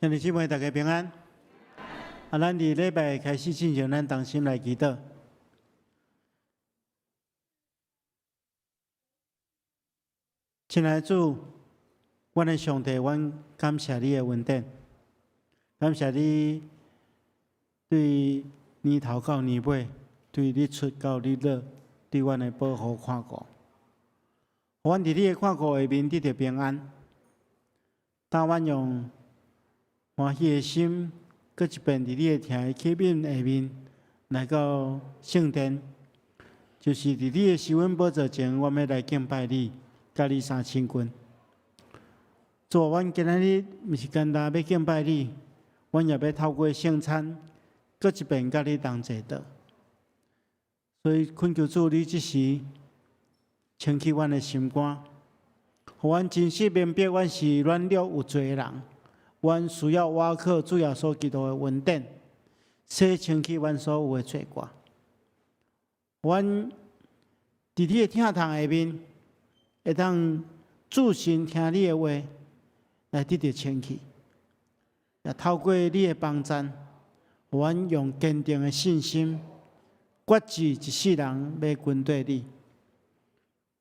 兄弟姊妹，大家平安。咱伫礼拜开始进行咱同心来祈祷。亲爱的主，阮的上帝，阮感谢你的恩典，感谢你对年头到年尾，对日出到日落，对阮的保护看顾，互阮伫你的看顾下面得到平安。当阮用欢喜的心，搁一遍伫你的听的启敏下面来到圣殿，就是伫你的施恩宝座前，我们要来敬拜你，甲你三千军。主，阮今仔日毋是简单要敬拜你，阮也要透过圣餐，搁一遍甲你同坐道。所以恳求主，你即时清起阮的心肝，互阮真实明白，阮是软弱有罪的人。阮需要倚靠主耶稣基督的恩典，洗清去阮所有的罪过。阮伫你的听堂下面，会当注心听你的话，来得到清气。也透过你的帮助，阮用坚定的信心，决志一世人要跟对你。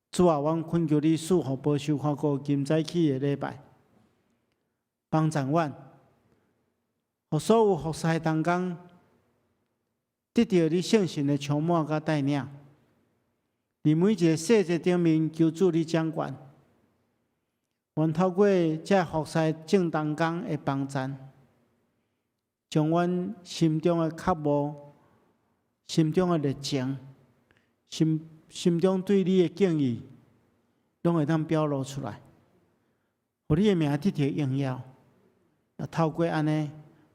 主啊，阮恳求你赐福保守看顾今早起的礼拜。帮助阮，互所有服侍同工得到你圣神的充满甲带领，伫每一个细节顶面求助你掌管。阮透过这服侍正同工的帮助，将阮心中的渴慕、心中的热情、心中对你的敬意，拢会当表露出来，互你的名得到荣耀。也透过安尼，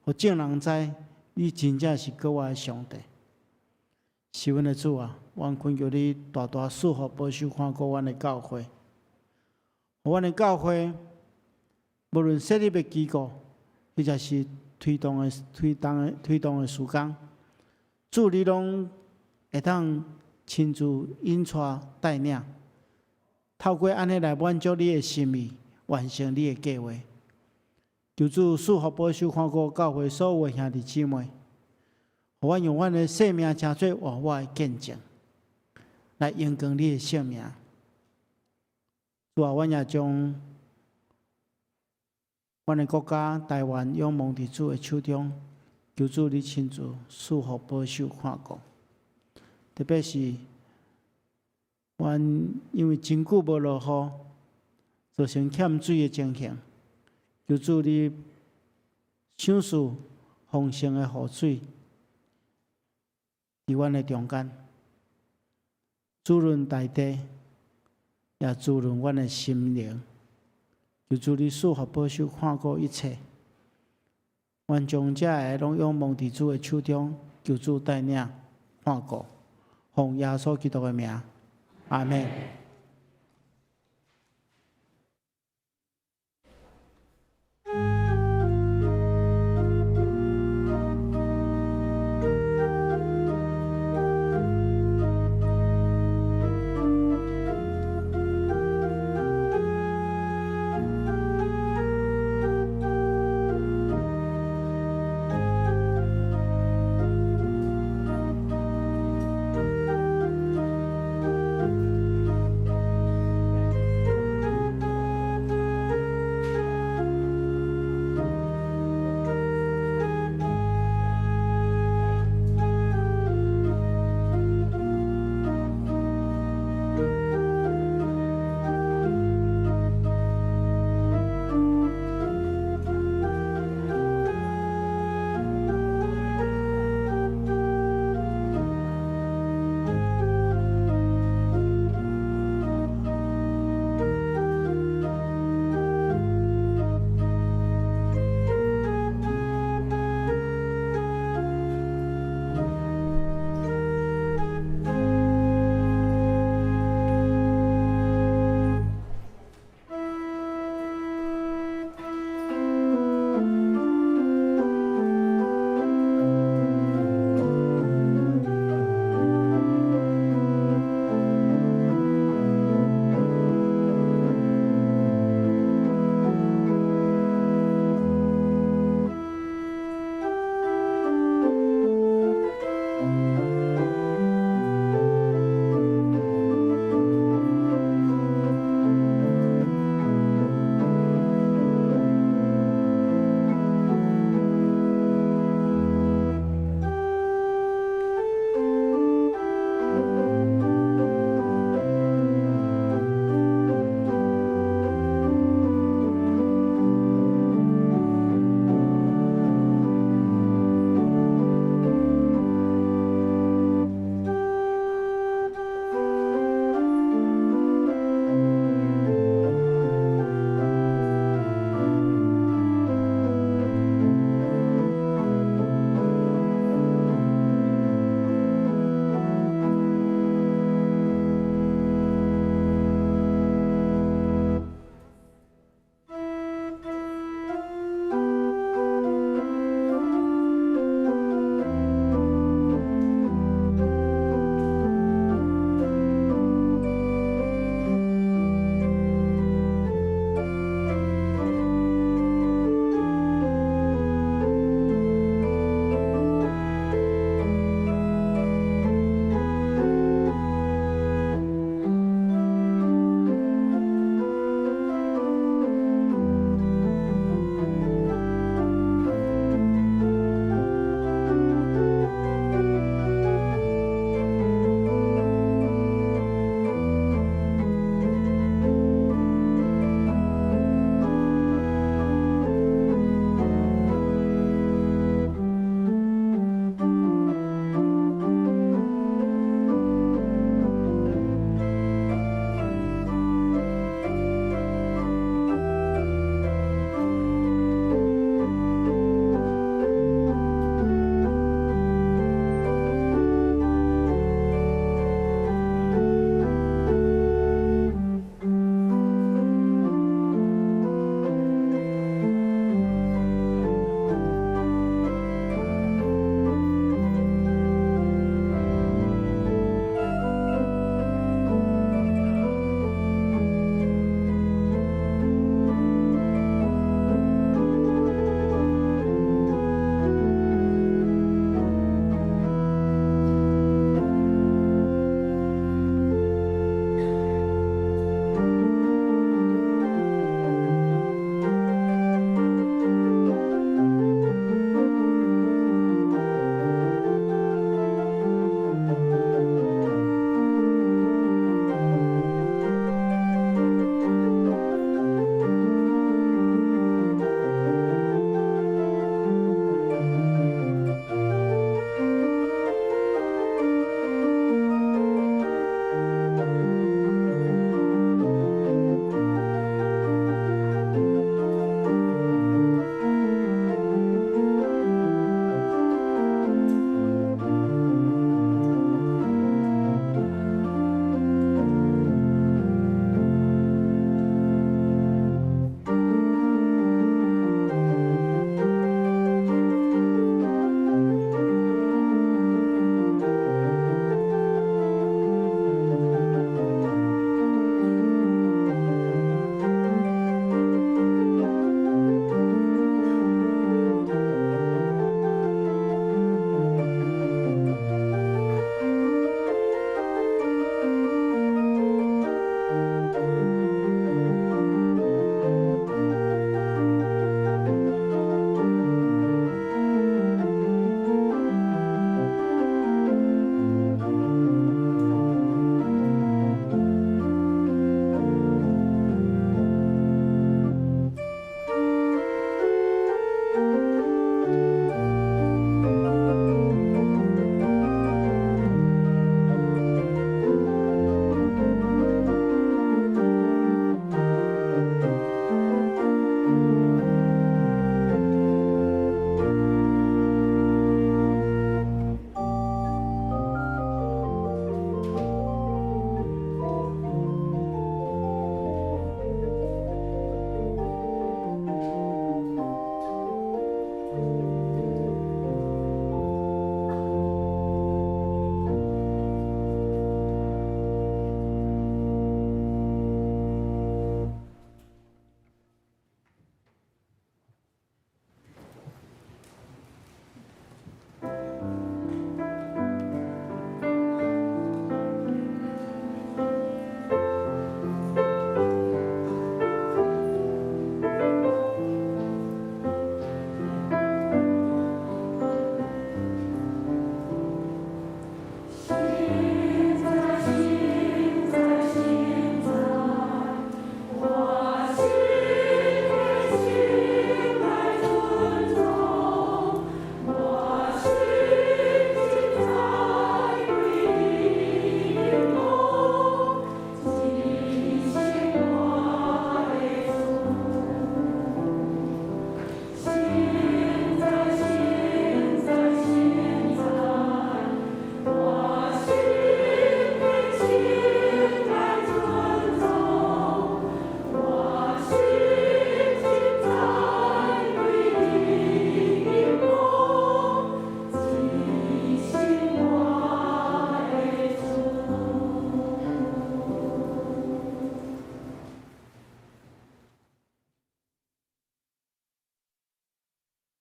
互众人知你真正是国我的上帝。是阮的主啊，阮恳求你大大赐福保守看顾阮的教会，互阮的教会无论设立的机构，或者是推动的事工，主你拢会当亲自引带带领，透过安尼来满足你的心意，完成你的计划。求主赐福保守看顾教会所有的兄弟姊妹，互阮用阮的生命成做活我的见证，来荣光你的圣名。主啊，阮也将阮的国家台湾仰望伫主的手中，求主你亲自赐福保守看顾。特别是阮因为真久无落雨，造成欠水的情形。求主你赏赐丰盛的雨水伫阮的中间，滋润大地，也滋润阮的心灵。求主你赐福保守看顾一切，阮将这个拢仰望伫主的手中，求主带领看顾，奉耶稣基督的名，阿门。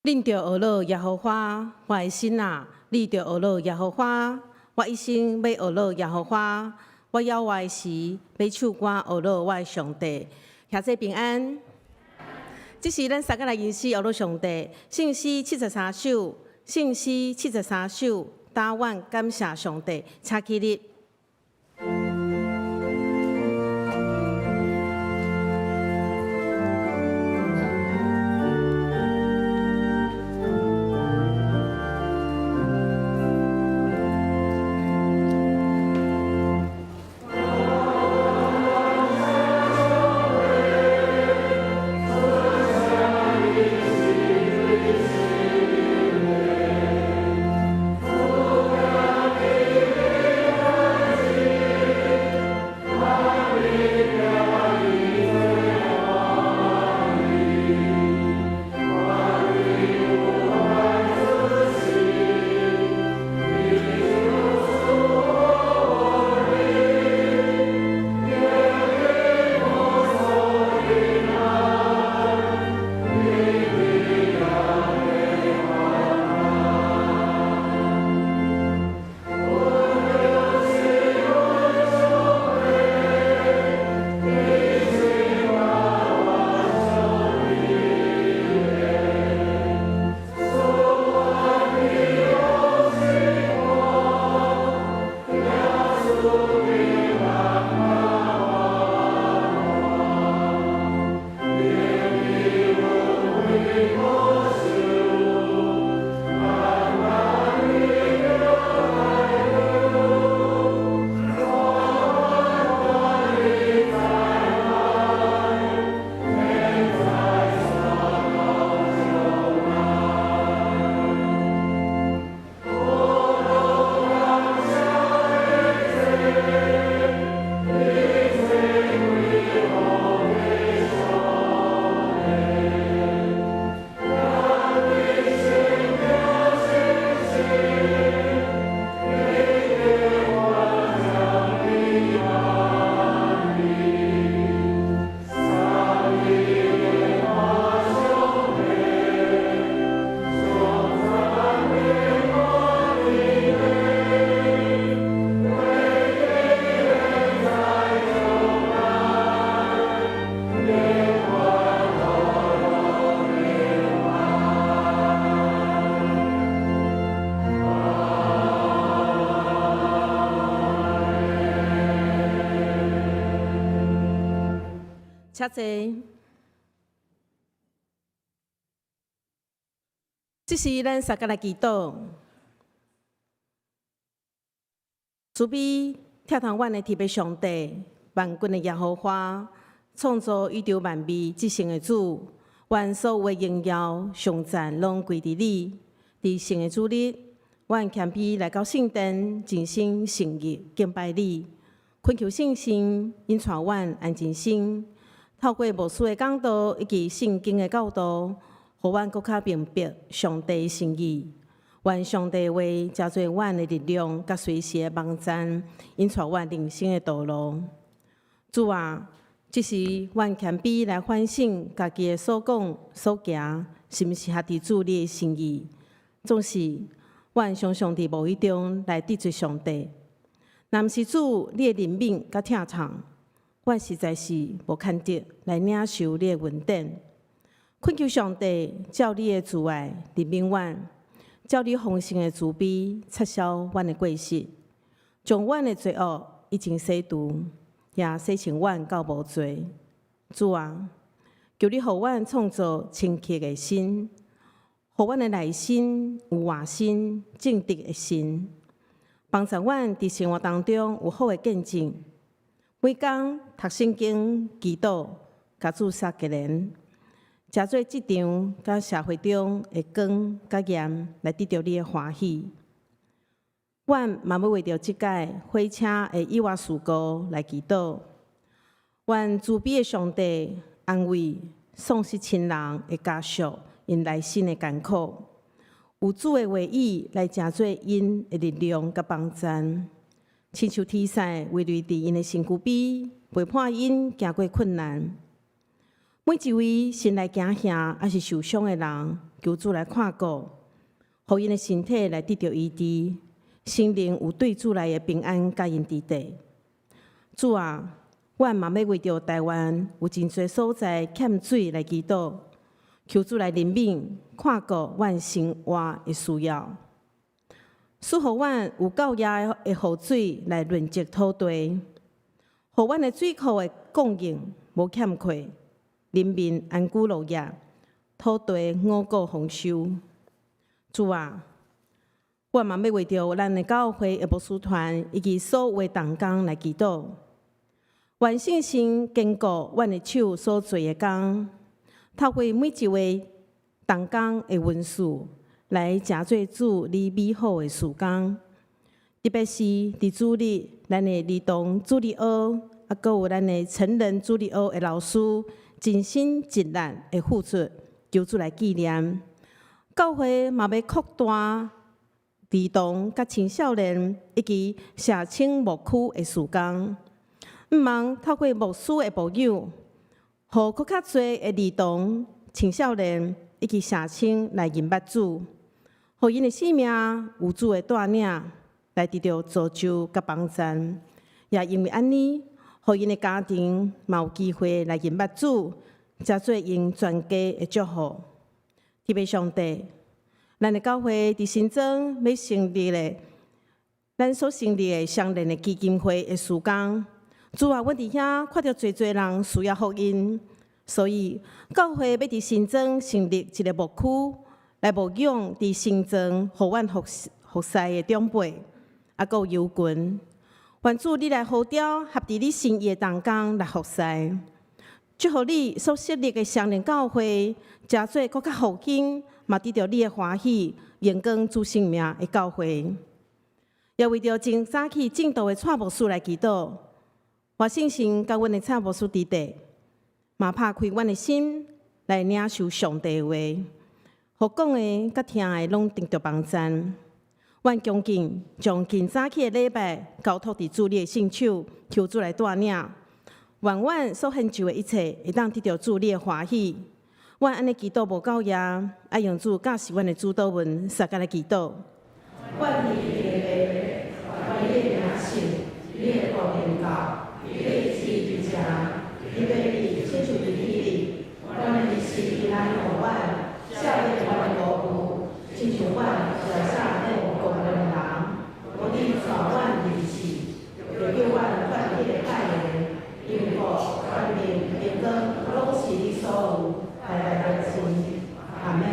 恁着学乐耶和华，我的心啊，你着学乐耶和华，我一生要学乐耶和华。我要我的时，要唱歌学乐我的上帝。谢谢平安。这是咱三个来吟诗学乐上帝，圣诗73首，圣诗73首，答愿感谢上帝，请起立。请坐。这是咱三个来祈祷。慈悲跳堂湾的天父上帝，万军的耶和华，创造宇宙万物之成的主，愿所有的荣耀、颂赞拢归伫你。伫成的主日，阮谦卑来到圣殿，尽心诚意敬拜你，恳求圣神引带阮安静心。透过无私的讲道以及圣经的教导，互阮更较明白上帝的心意。愿上帝话加做阮的力量，甲随时的帮赞，引带阮人生的道路。主啊，这是阮谦卑来反省家己的所讲所行，是毋是合伫主你的心意？总是阮常常伫无意中来得罪上帝。若毋是主你的怜悯甲疼痛，阮实在是无堪得来领受你的恩典。恳求上帝照你的慈爱怜悯阮，照你丰盛的慈悲撤销阮的过失，将阮的罪恶已经洗除，也洗清阮到无罪。主啊，求你互阮创造清洁的心，互阮的内心有活心、正直的心，帮助阮伫生活当中有好的见证。每工读圣经、祈祷、甲主杀结连，食做即场甲社会中的光甲盐，来得到你的欢喜。阮嘛要为着即届火车的意外事故来祈祷，愿慈悲的上帝安慰丧失亲人的家属因内心的艰苦，有主的话语来成做因的力量甲帮赞。亲像天使为类伫因的身躯边，陪伴因行过困难。每一位心内惊吓还是受伤的人，求主来看顾，互因的身体来得到医治，心灵有对主来的平安甲因伫地。主啊，阮嘛要为着台湾有真侪所在欠水来祈祷，求主来怜悯看顾阮生活的需要，使互阮有够业的雨水来润泽土地，互阮的水库的供应无欠缺，人民安居乐业，土地五谷丰收。主啊，我嘛要为着咱的教会的牧师团以及所有的同工来祈祷，愿信心坚固阮的手所做的工，透过每一位同工的文字来成做主你美好的事工。特别是伫主日，咱的儿童主日学，阁有咱的成人主日学的老师，尽心尽力的付出，求主来纪念。教会嘛要扩大儿童、甲青少年以及社青牧区的事工，毋茫透过牧师的牧友，互更较侪的儿童、青少年以及社青来认捌主，互因的生命有主的带领，来得到造就甲帮助。也因为安尼，互因的家庭嘛有机会来认捌主，才做因全家的祝福。特别上帝，咱的教会伫新庄要成立的，咱所成立的相连的基金会的事工，主啊，阮伫遐看到侪人需要福音，所以教会要伫新庄成立一个牧区，来牧养伫新庄互阮服侍的长辈，还有友群。愿主你来号召合伫你心意的同工来服侍。祝福你所设立的相连教会，诚做更较复兴，嘛得到你的欢喜，荣光主生命的教会。也为着真早起正道的蔡牧师来祈祷，我信心甲阮的蔡牧师伫地，嘛拍开阮的心来领受上帝的话，互讲的甲听的拢得到帮助。阮恭敬将今早起的礼拜交托伫主你的圣手，求主来带领。愿阮所献就的一切，会当得到主你的欢喜。阮安尼祈祷无够也，爱用主教示阮的主祷文，撒个来祈祷。愿你的愿你的名信，你的国临到，你的旨意伫遮，你的意亲像伫天里。阮的日时平安互阮，少年阮的无辜，亲像阮在下内有共的人，无你带阮日时，就叫阮断迄个太阳。因为万民平光拢是你所有，代代相信。阿门。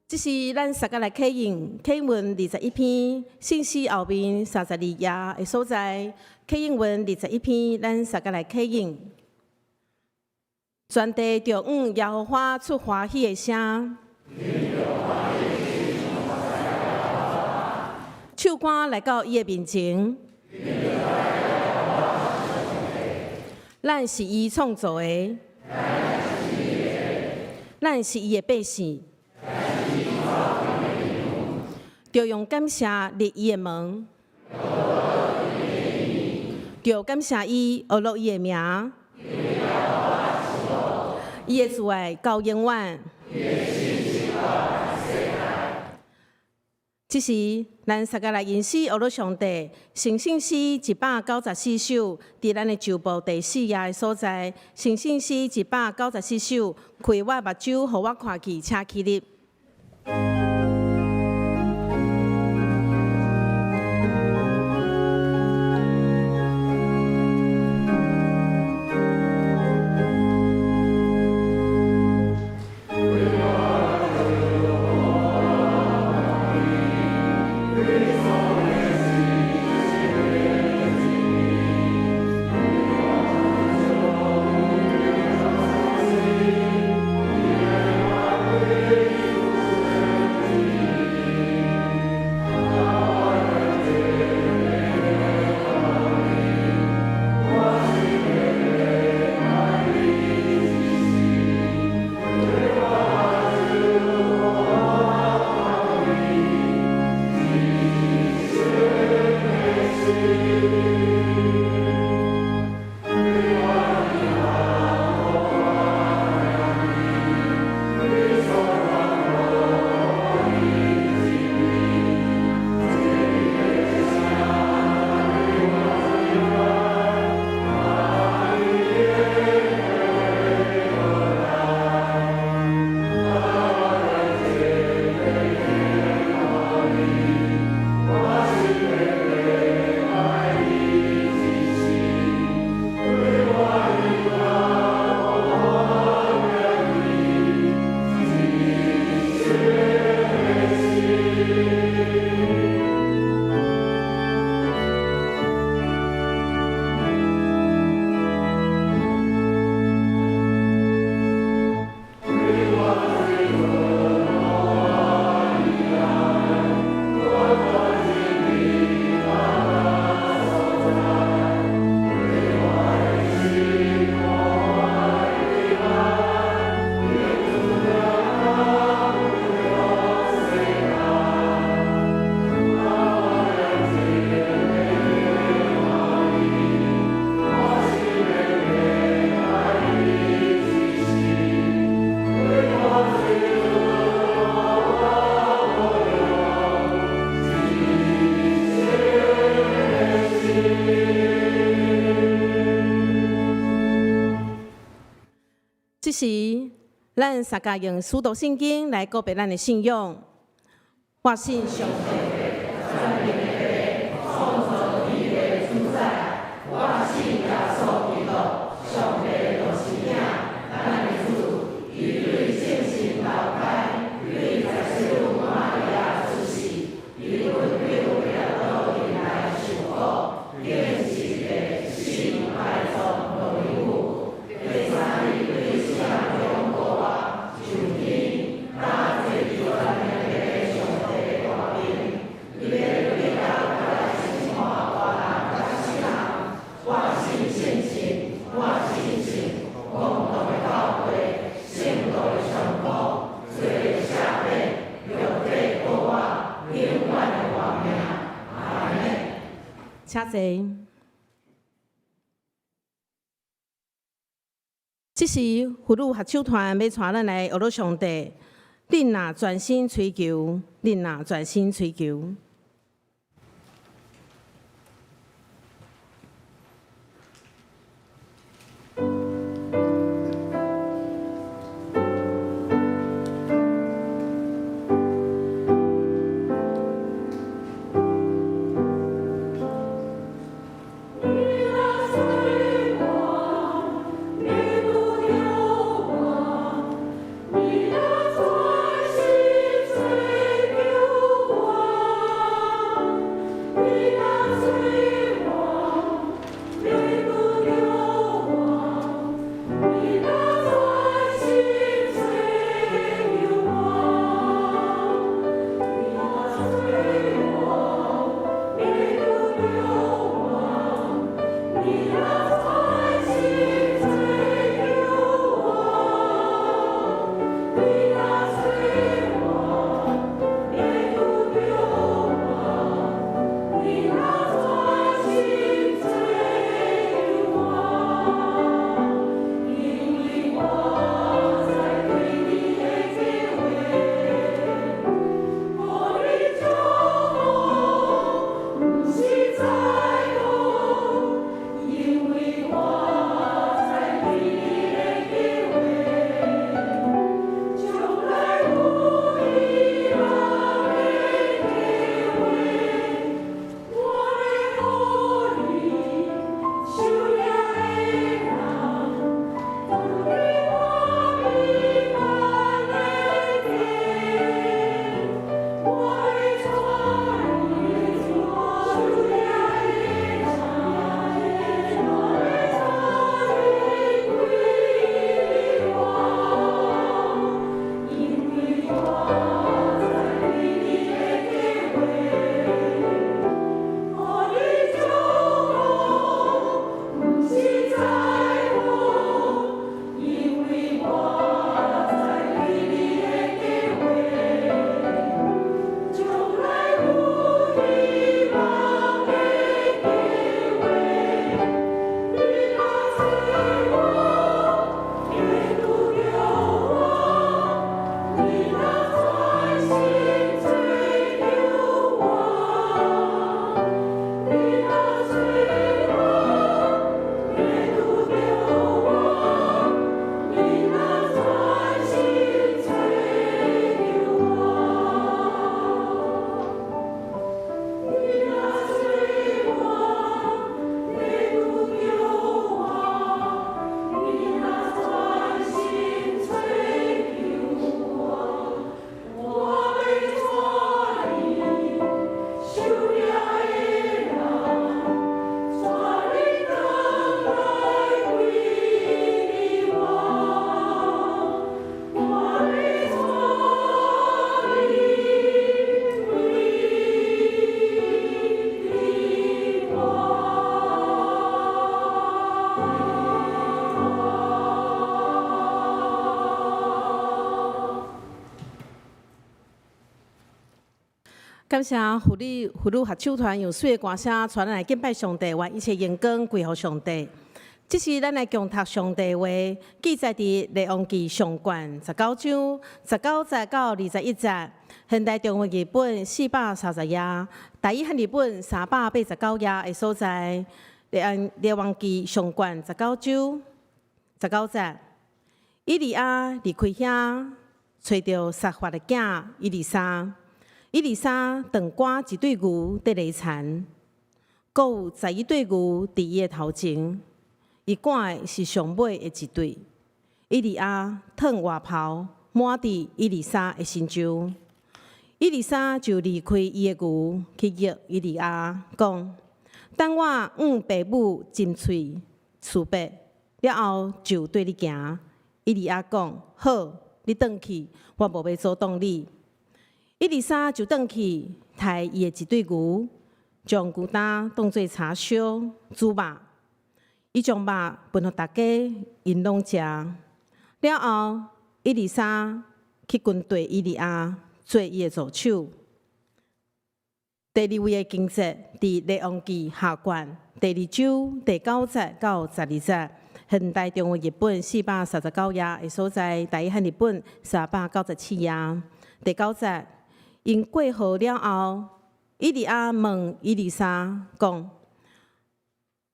这是咱三个来启应启文21篇，信息后面32页的所在。启应文21篇，咱三个来启应。全地着耶和华出欢喜的声，唱歌来到伊的面前。咱是伊创造的，咱是伊的百姓。就用感谢立伊的门，就感谢伊学落伊的名，伊的慈爱到永远。这是咱三个来吟诗学落上帝诚信诗194首，伫咱的旧部第4页的所在。诚信诗194首，开我目睭，互我看去，请起立。这时，咱三家用使徒圣经来告别咱的信仰。我信上帝。请坐。这时，妇女合唱团要带咱来学到上帝，恁若专心追求，恁若专心追求。感谢妇女合唱团用水的歌声传来敬拜上帝，愿一切荣光归乎上帝。这是咱来共读上帝话，记载伫列王记上卷19章19节到21节，现代中文译本430页，台语汉译本389页的所在。列王记上卷19章19节，以利亚离开遐，找到撒法的囝以利沙。以利沙长赶一对牛在犁田，阁有11对牛伫伊的头前。伊赶的是上尾的一对。以利亚脱外袍，抹伫以利沙的身上。以利沙就离开伊的牛，去约以利亚，讲：等我爸母斟喙辞别了后，就对你行。以利亚讲：好，你转去，我无要阻挡你。以利沙就转去，抬伊的一对牛，将牛担当作叉烧、煮肉。伊将肉分予大家，因拢食。了后，以利沙去军队以利亚做伊的助手。第2位的经节伫列王记下卷第2章第9节到12节，现代中文译本439页的所在，台语汉译本397页。第9节，因过河了后，以利亚问以利沙讲：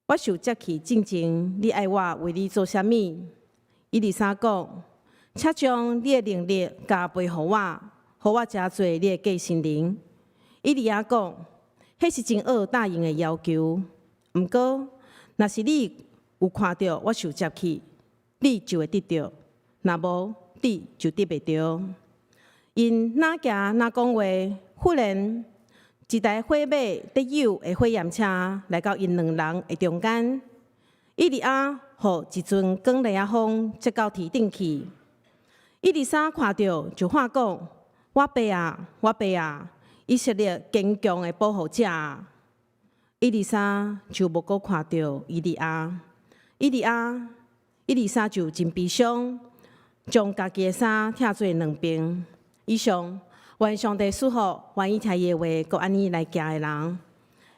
我受接去进前，你爱我为你做啥物？以利沙讲：请将你的能力加倍予我，予我加做你的继承人。以利亚讲：迄是真好答应的要求。毋过，若是你有看到我受接去，你就会得到；若无，你就得袂到。因哪行哪讲话，忽然一台火马得有的火焰车来到因两人的中间。以利亚互一阵光雷啊风接到天顶去。以利沙看到就喊讲：我爸啊，我爸啊！以色列坚强的保护者。以利沙就无阁看到以利亚。以利沙就真悲伤，将家己的衫拆做两边。以上，愿上帝赐福，愿意听伊的话，阁安尼来行的人。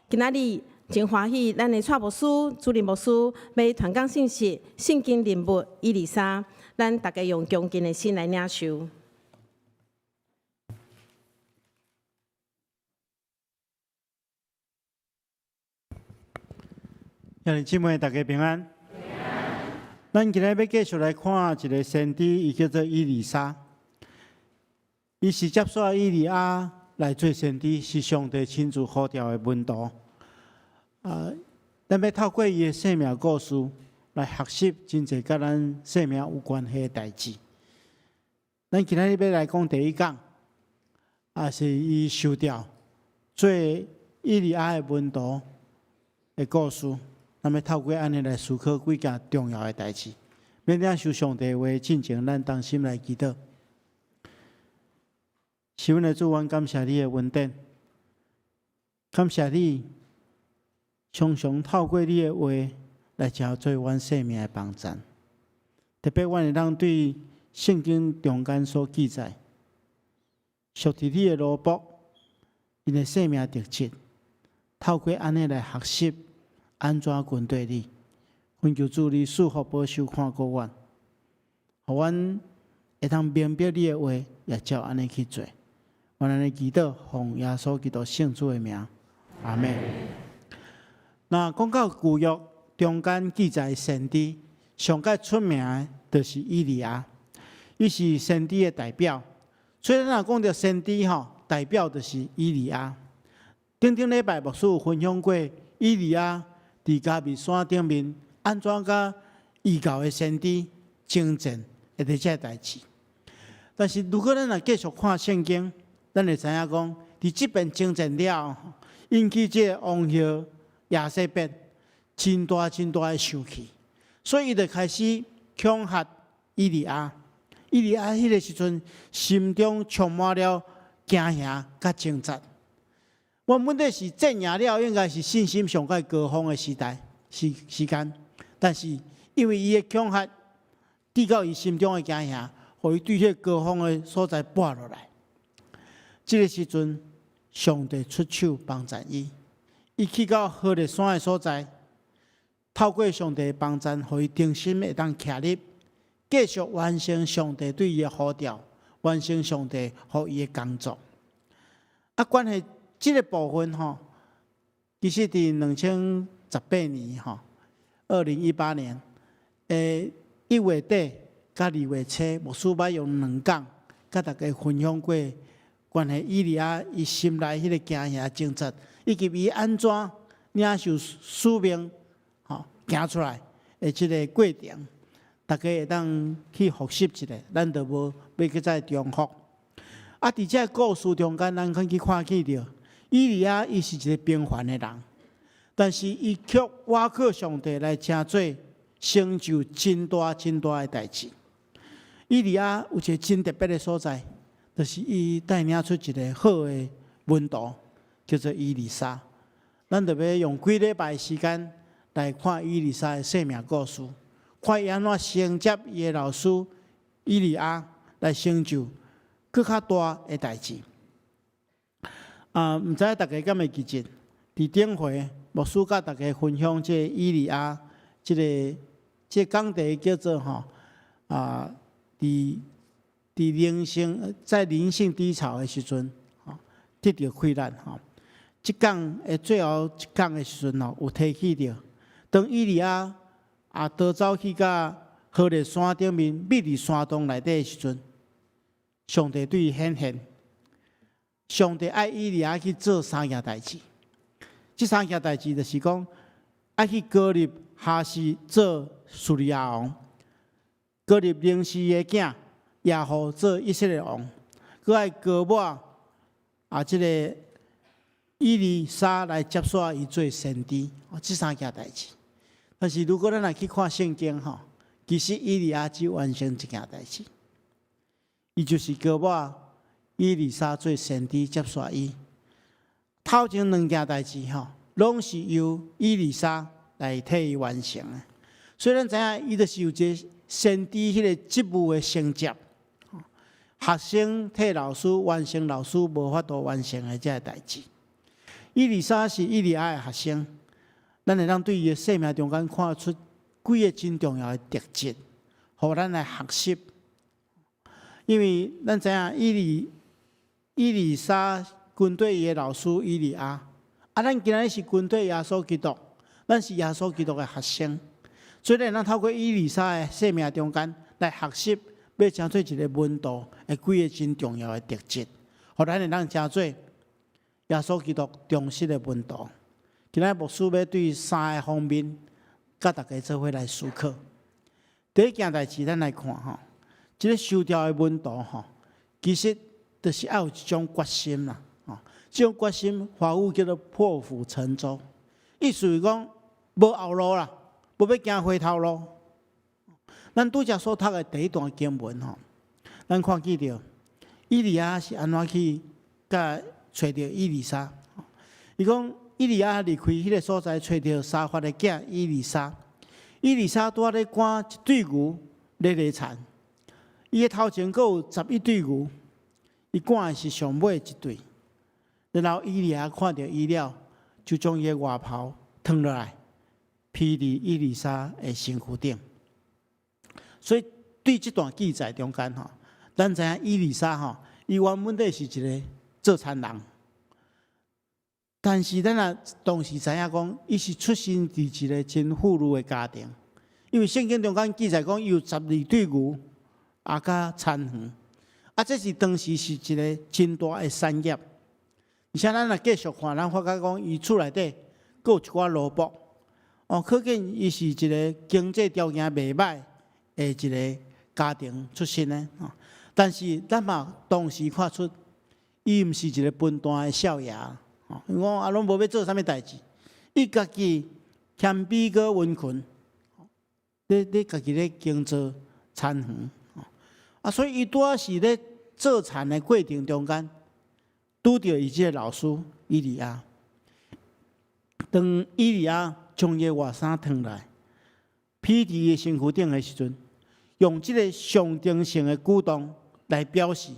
今仔日真欢喜，咱的蔡牧师、主任牧师要传讲信息，圣经人物以利沙，咱大家用恭敬的心来领受。兄弟姊妹，大家平安。咱今日要继续来看一个先知，伊叫做以利沙。伊是接续以利亚来做先知，是上帝亲自呼召的门徒。咱要透过伊的生命故事来学习真侪甲咱生命有关系的代志。咱今日要来讲第一讲，是伊受召做以利亚的门徒的故事。咱要透过安尼来思考几件重要的代志，免领受上帝的话进前，咱当心来祈祷。是阮的主，阮感谢你的恩典，感谢你常常透过你的话来交做阮生命的帮助。特别阮会当对圣经中间所记载，属于你的奴仆，因的生命特质，透过安尼来学习。安怎军队你？恳求主你赐福保守看顾阮，互阮会通明白你的话，也照安尼去做。阮安尼祈祷，奉耶稣基督圣主的名，阿门。那讲到旧约中间记载先知，上界出名的就是以利亚，伊是先知的代表。所以咱若讲到先知吼，代表就是以利亚。顶礼拜牧师有分享过以利亚。伫加密山顶面，安怎甲异教的先知征战的这些代志？但是如果咱来继续看圣经，咱会知影讲，伫即边征战了，引起这个王后亚西别真大的生气，所以伊就开始恐吓以利亚。以利亚迄个时阵，心中充满了惊吓甲挣扎。原本是战赢了，应该是信心上界高峰的时间，但是因为伊的恐吓，抵到伊心中的惊吓，互伊对迄高峰的所在跋落来。这个时阵，上帝出手帮助伊。伊去到何烈山的所在，透过上帝的帮助，互伊定心会当徛立，继续完成上帝对伊的呼召，完成上帝互伊的工作。啊，关系这个部分吼，其实伫2018年吼，2018年1月底甲2月初，牧师捌用2讲，甲大家分享过关于以利亚伊心内迄个惊吓症状，以及伊安怎领受使命，行出来的即个过程，大家会当去复习一下，咱就无要去再重复。啊，伫这故事中间，咱可以看见到，以利亚伊是一个平凡的人，但是伊却倚靠上帝来成做成就真大真大的代志。以利亚有一个真特别的所在，就是伊带领出一个好的门徒，叫做以利沙。咱就要用几礼拜时间来看以利沙的生命故事，看伊安怎承接伊的老师以利亚来成就更较大的代志。唔知大家敢会记得？伫顶回牧师甲大家分享这以利亚，这讲题叫做在灵性低潮的时阵，得到困难即讲的最后一讲的时阵有提起到，当以利亚逃走去甲何烈山顶面，密伫山洞内底的时阵，上帝对伊显现，上帝爱以利亚去做3件代志。这3件代志就是讲，爱去膏立哈西做叙利亚王，膏立宁示的囝亚户做以色列王，佮爱膏抹这个以利沙来接续伊做先知。这3件代志。但是如果咱来去看圣经其实以利亚只完成1件代志，伊就是膏抹以利沙做先知接续伊。头前2件代志拢是由以利沙来替伊完成的。虽然知影伊就是有一个先知迄个职务的承接，学生替老师完成老师无法度完成的这个代志。以利沙是以利亚的学生，咱会当对伊的生命中间看出几个真重要的特质，互咱来学习。因为咱知影以利沙军队伊的老师以利亚，咱今日是军队耶稣基督，咱是耶稣基督的学生，所以咱透过以利沙的生命中间来学习，要成做一个门徒的几个真重要的特质，互咱会当成做耶稣基督忠实的门徒。今日牧师要对3个方面，甲大家做伙来思考。第一件代志，咱来看这个收掉的门徒其实就是要有一种决心啦。这种决心，华语叫做破釜沉舟，意思是讲无后路啦，无要行回头路。咱拄则所读的第一段经文咱看见到以利亚是安怎去甲找到以利沙。伊讲以利亚离开迄个所在，找到沙法的囝以利沙。以利沙拄咧赶一队牛咧田，伊的头前阁有11队牛，伊赶的是上尾一队。然后以利亚看到伊了，就将伊的外袍脱落来，披伫以利沙的身躯顶。所以对这段记载中间咱知影以利沙伊原本是一个做田人，但是咱也当时知影讲，伊是出身伫一个真富裕的家庭，因为圣经中间记载讲，伊有12对牛，甲田园，这是当时是一个真大的产业。而且咱若继续看，咱发觉讲伊厝内底阁有一寡萝卜，可见伊是一个经济条件袂歹的一个家庭出身的但是咱嘛当时看出，伊毋是一个笨蛋的少爷，因为讲拢无要做啥物代志，伊家己谦卑个温驯，咧家己咧经做田园所以伊拄仔是咧做田的过程中间。拄到伊即个老师以利亚，当以利亚将伊外衫脱来，披伫伊身躯顶的时阵，用即个象征性的举动来表示，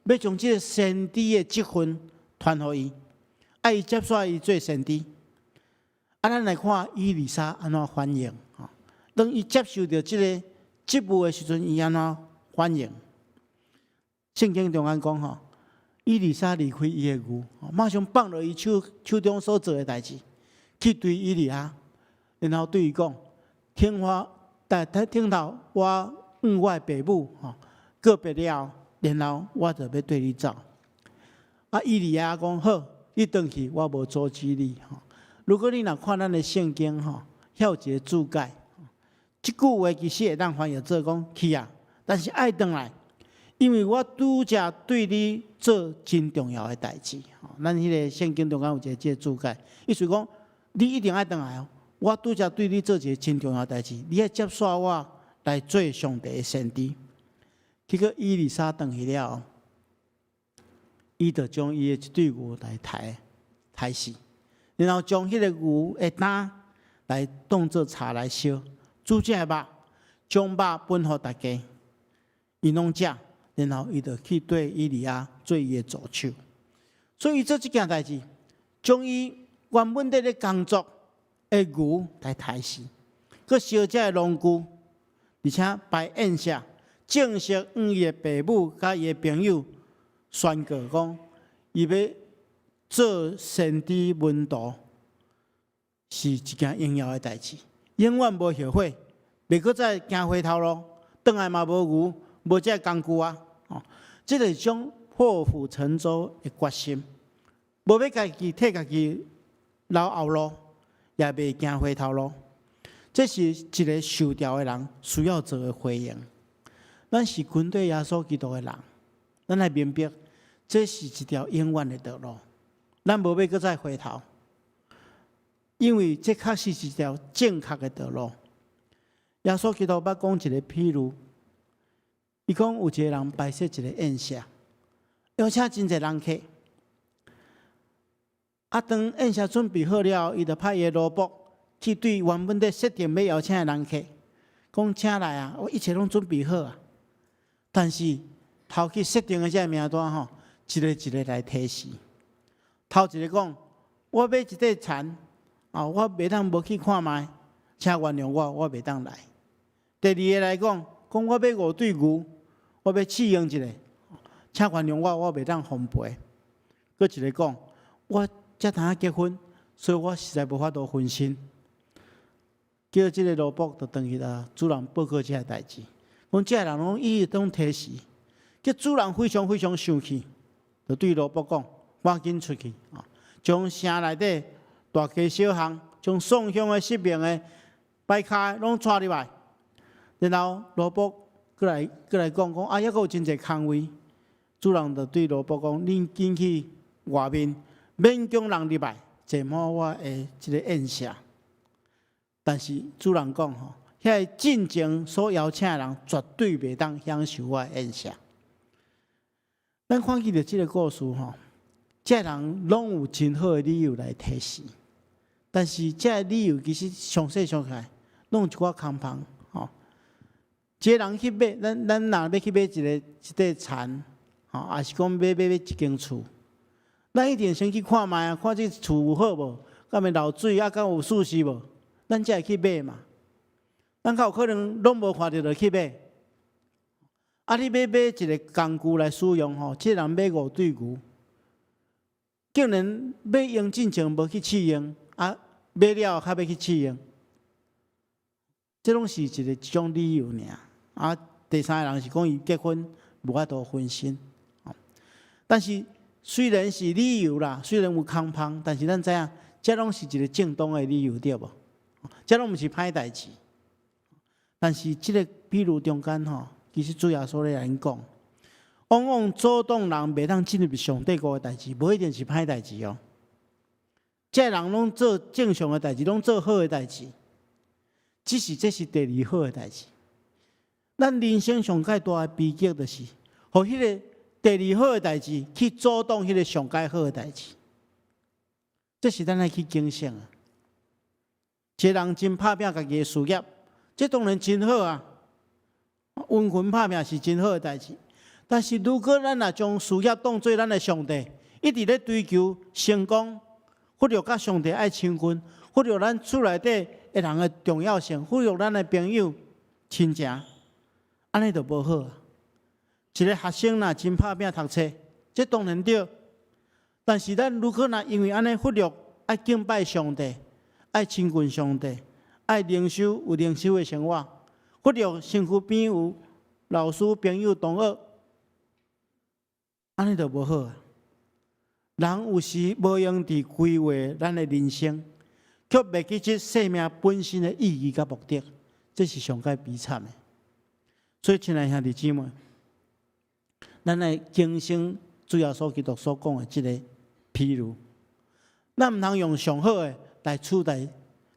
要将即个先知的职分传互伊，伊接续伊做先知。咱来看以利沙安怎反应吼？当伊接受到即个职务的时阵，伊安怎反应？圣经中间讲吼，以利沙离开伊的牛，马上放落伊手中所做的代志，去对以利亚，然后对伊讲：听到我我的爸母吼告别了，然后我就要对你走。以利亚讲好，你回去，我无阻止你吼。如果你若看咱的圣经吼，遐有一个注解，即句话其实会当翻译做讲去啊，但是爱回来，因为我拄则对你做真重要的代志。咱迄个圣经中间有一个即个注解，意思讲你一定爱回来哦。我拄则对你做一个真重要的代志，你要接受我来做上帝的先知。结果以利沙回去了，伊就将伊的一对牛来抬死。然后将迄个牛的胆来当作茶来烧，煮这肉，将肉分予大家，伊拢食，然后伊就去对以利亚做伊的助手。所以做这件代志，将伊原本在咧工作的牛来抬死，佮烧这农具，而且摆宴席，正式向伊的爸母甲伊的朋友宣告讲，伊要做先知门徒是一件重要的代志，永远无后悔，袂搁再行回头路。转来嘛无牛，无这工具啊！这是一种破釜沉舟的决心，无要家己替家己留后路，也袂行回头路。这是一个受调的人需要做的回应。咱是跟对耶稣基督的人，咱来明白，这是一条永远的道路。咱无要搁再回头，因为这确实是一条正确的道路。耶稣基督捌讲一个譬如，伊讲有一个人摆设一个宴席，邀请真侪人客。当宴席准备好了，伊就派伊的奴仆去对原本在设定要邀请的人客讲：请来啊，我一切拢准备好啊。但是头去设定的这名单吼，一个一个来提示。头一个讲，我买一块田，我袂当无去看卖，请原谅我袂当来。第二个来讲，我买5对牛，我要试用一下，请原谅我袂当奉陪。搁一个讲，我才通结婚，所以我实在无法度分身。叫这个奴仆就回去啦，主人报告这个代志，讲这个人拢一直拢提示，叫主人非常非常生气，就对奴仆讲。赶紧出去将城内底大街小巷，将送香的、失明的、摆卡拢带入来。然后奴仆过来讲，还佫有真侪空位。主人就对奴仆讲：恁紧去外面，免将人入来，坐满我的这个宴席。但是主人讲吼，遐进前所邀请的人绝对袂当享受我的宴席。咱看起着这个故事吼。这人拢有真好的理由来提示，但是这理由其实详细起来，拢有一寡空旁吼。一个人去买，咱若要去买一块田，吼，也是讲买一间厝，咱一定先去看卖啊，看这厝有好无，敢会漏水啊，敢有舒适无，咱才会去买嘛。咱较有可能拢无看到就去买。你买一个工具来使用吼，这人买5对牛。竟然要用进前无去试用，买了还要去试用，这拢是一种理由尔。第三个人是讲伊结婚无法度分身，但是虽然是理由啦，虽然有空芳，但是咱知影，这拢是一个正当的理由，对无？这拢毋是歹代志。但是这个比如中间吼，其实主要所来讲。往往阻挡人袂当进入上帝国的代志，无一定是歹代志哦。这人拢做正常的代志，拢做好的代志，只是这是第二好的代志。咱人生上介大的悲剧就是，互迄个第二好的代志去阻挡迄个上介好的代志。这是咱爱去警醒啊！一个人真拍拼家己的事业，这当然真好啊。温魂拍拼是真好的代志。但是如果咱若将事业当作咱的上帝，一直咧追求成功，忽略甲上帝爱亲近，忽略咱厝内底的人的重要性，忽略咱的朋友亲情，安尼就无好啊。一个学生若真拍拼读册，这当然对。但是咱如果若因为安尼忽略爱敬拜上帝、爱亲近上帝、爱灵修有灵修的生活，忽略身躯边有老师、朋友、同学，安尼就无好啊。人有时无用伫规划咱的人生，却袂记即生命本身的意义甲目的，这是上界悲惨的。所以，亲爱兄弟姊妹，咱来今生主耶稣基督所讲的即个譬如，咱毋通用上好的来取代，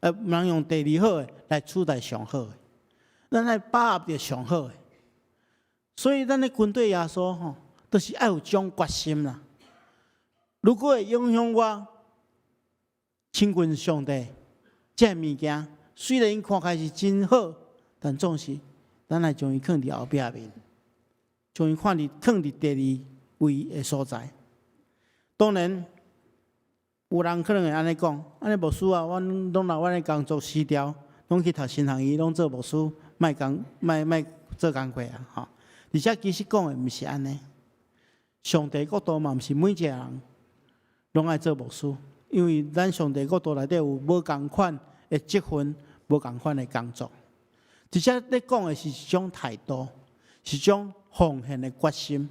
毋通用第二好的来取代上好的，咱来把握着上好的。所以，咱的军队耶稣吼，都是爱有种决心啦。如果会影响我亲近上帝，这物件虽然因看起是真好，但总是咱来将伊放伫后壁面，将伊放伫第二位的所在。当然，有人可能会安尼讲：安尼牧师啊，阮拢拿阮的工作辞掉，拢去读神学院，拢做牧师，卖做工课啊！吼，而且其实讲的毋是安尼，上帝国度嘛，毋是每一个人拢爱做牧师，因为咱上帝国度内底有无共款的职分，无共款的工作。而且咧讲的是一种态度，是一种奉献的决心。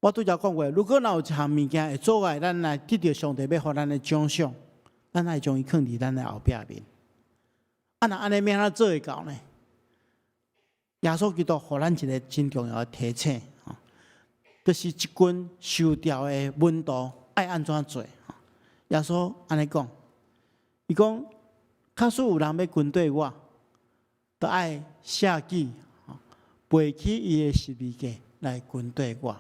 我拄则讲过，如果若有一项物件会阻碍咱来得到上帝要互咱的奖赏，咱爱将伊放伫咱的后壁面。若安尼要安怎做会到呢？耶稣基督互咱一个真重要的提醒，就是一群受调的门徒爱安怎做。耶稣安尼讲，伊讲，假使有人要跟对我，就爱舍己，背起伊的十字架来跟对我。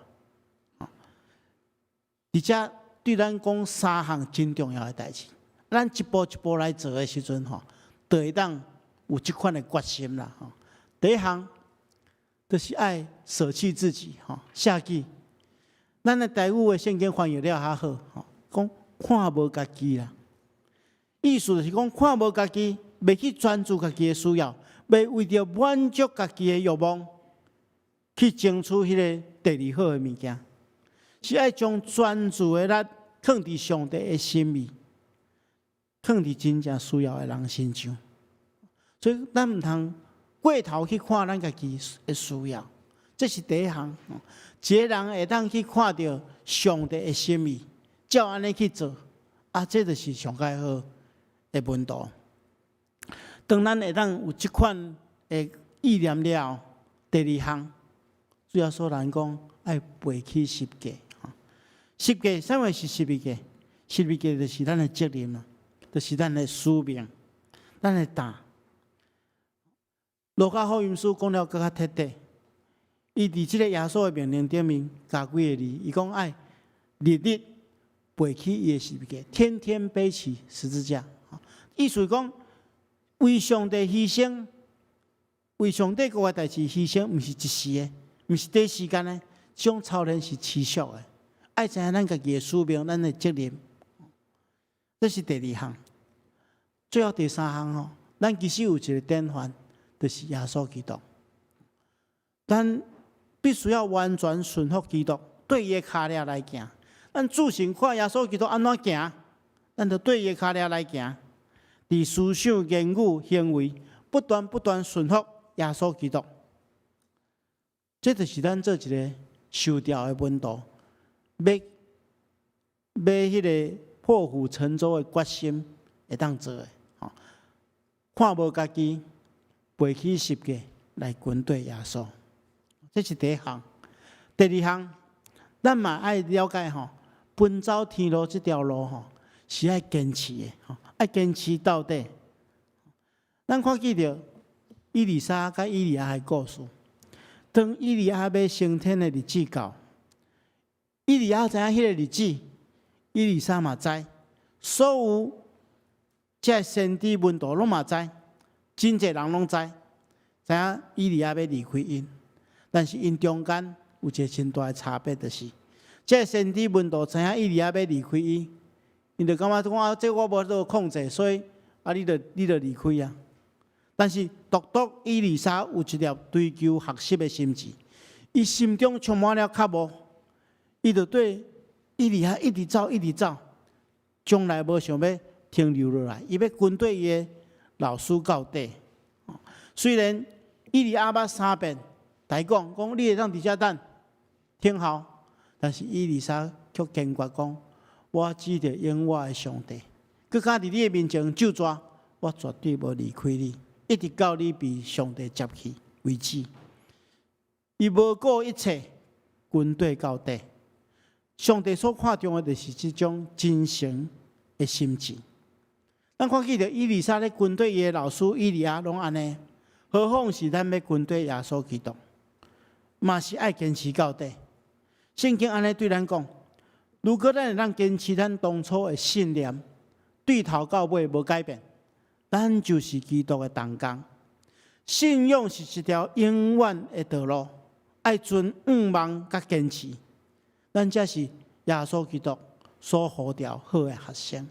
而且对咱讲三项真重要的代志，咱一步一步来做的时阵，就会当有这款的决心啦。第一项就是爱舍弃自己，舍己。咱的台语的圣经翻译了较好，讲看无家己啦，意思就是讲看无家己，袂去专注家己的需要，袂为着满足家己的欲望，去争取迄个第二好的物件。是爱将专注的力放伫上帝的心里，放伫真正需要的人身上。所以咱毋通过头去看咱家己的需要，这是第一项。一个人会当去看到上帝的心意，照安尼去做，这就是上界好的门徒。当咱会当有这款的意念了后，第二项，主要说人讲爱背起十字架。十字架，啥物是十字架？十字架就是咱的责任啦，就是咱的使命，咱的担。路加福音书讲了更较彻底，伊伫即个耶稣的命令顶面加几个字，伊讲爱日日背起伊的十字架，天天背起十字架。意思讲，为上帝牺牲，为上帝国的代志牺牲，毋是一时的，毋是短时间的，这种操练是持续的。爱知影咱家己的使命，咱的责任，这是第二项。最后第三项咱其实有一个典范，就是耶稣基督。咱必须要完全顺服基督，对伊的脚领来行。咱自身看耶稣基督安怎行，咱就对伊的脚领来行。伫思想、言语、行为，不断顺服耶稣基督。这就是咱做一个受调的门徒。要迄个破釜沉舟的决心会当做的，看无家己，背起十字架来跟对耶稣，这是第一项。第二项，咱嘛爱了解奔走天路这条路是爱坚持的，爱坚持到底。咱看记着以利沙甲以利亚的故事，当以利亚要升天的日子到。以利亚知影迄个日子，以利沙嘛知，所有这先知门徒拢嘛知，真侪人拢知影以利亚要离开因，但是因中间有一个真大的差别，就是这先知闻道知影以利亚要离开伊，伊就感觉讲这我无法度控制，所以你就离开啊。但是独独以利沙有一粒追求学习的心志，伊心中充满了渴慕，伊就对以利亚一直走，一直走，从来无想要停留落来，伊要跟对伊的老师到底。虽然以利亚捌3遍来讲你会当伫遮等听候，但是以利沙却坚决讲：我只着用我的上帝，佮加伫你的面前就抓，我绝对无离开你，一直到你被上帝接去为止。伊无顾一切，军队到底。上帝所看重的，就是这种真诚的心志。咱看见着以利沙咧军队伊的老师以利亚拢安尼，何况是咱要军队耶稣基督，嘛是爱坚持到底。圣经安尼对咱讲：如果咱会当坚持咱当初的信念，对头到尾无改变，咱就是基督的同工。信仰是一条永远的道路，爱存仰望甲坚持。咱才是耶稣基督所呼召好的学生。